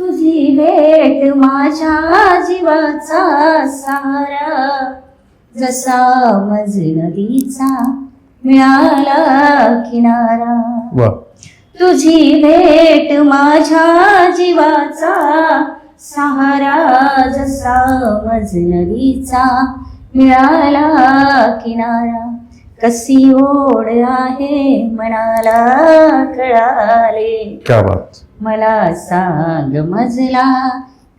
तुझी भेट माझ्या जीवाचा सारा, जसा मज नदीचा मिळाला किनारा. वा. तुझी भेट माझ्या जीवाचा सहारा, जसा मज नदीचा मिळाला किनारा. कशी ओढ आहे मनाला कळाले, क्या बात. मला सांग मजला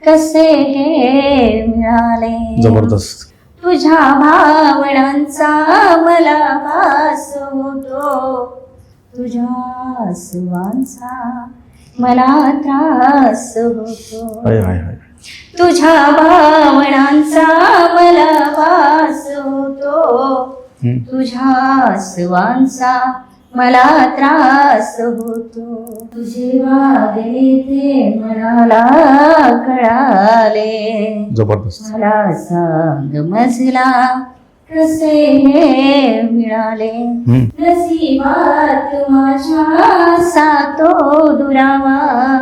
कसे हे मिळाले. जबरदस्त. तुझ्या भावनांचा मला भास होतो, तुझ्या सुवांचा मला त्रास होतो. हाय हाय हाय. तुझ्या भावनांचा मला भास होतो, तुझ्या सुवांचा मला त्रास होतो. तुझे वागणे ते मनाला कळाले, जबरदस्त. मला सांग मजला कसे हे मिळाले. नशिबात माझ्या सातो दुरावा,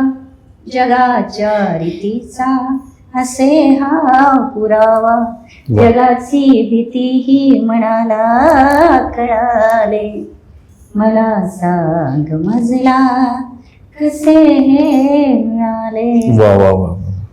जगाच्या रीतीचा असे हा पुरावा. जगाची भीती ही मनाला कळाले, मला सांग मजला कसे हे मिळाले. वा वा वा.